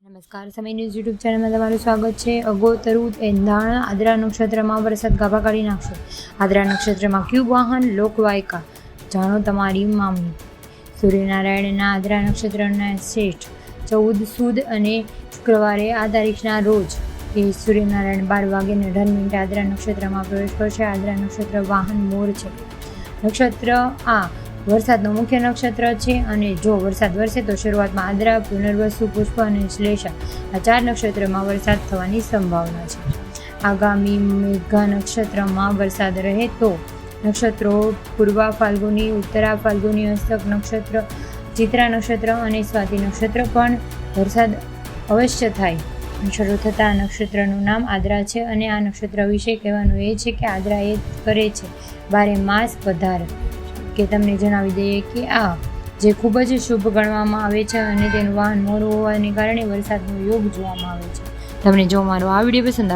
નમસ્કાર, સમય news YouTube ચેનલમાં તમારું સ્વાગત છે. અગોતરું એંધાણ આદ્રા નક્ષત્રમાં વરસાદ ગાભા કાઢી નાખશે. આદ્રા નક્ષત્રમાં ક્યુબ વાહન લોકવાયકા, જાણો તમારી મામણી. સૂર્યનારાયણના આદ્રા નક્ષત્રના શ્રેષ્ઠ 14 સુદ અને શુક્રવારે આ તારીખના રોજ સૂર્યનારાયણ 12:18 આદ્રા નક્ષત્રમાં પ્રવેશ કરશે. આદ્રા નક્ષત્ર વાહન મોર છે. નક્ષત્ર આ વરસાદનો મુખ્ય નક્ષત્ર છે અને જો વરસાદ વરસે તો શરૂઆતમાં આદ્રા, પુનર્વસુ, પુષ્પ અને શ્લેષા આ 4 નક્ષત્રમાં વરસાદ થવાની સંભાવના છે. આગામી મેઘા નક્ષત્રમાં વરસાદ રહે તો નક્ષત્રો પૂર્વા ફાલ્ગુની, ઉત્તરા ફાલ્ગુની, હસ્તક નક્ષત્ર, ચિત્રા નક્ષત્ર અને સ્વાતિ નક્ષત્ર પણ વરસાદ અવશ્ય થાય. શરૂ થતા નક્ષત્રનું નામ આદ્રા છે અને આ નક્ષત્ર વિશે કહેવાનું એ છે કે આદ્રા એ કરે છે 12 માસ પધાર. કે તમને જણાવી દઈએ કે આ જે ખૂબ જ શુભ ગણવામાં આવે છે અને તેનું વાહન મોર હોવાને કારણે વરસાદનો યોગ જોવામાં આવે છે. તમને જો મારો આ વિડીયો પસંદ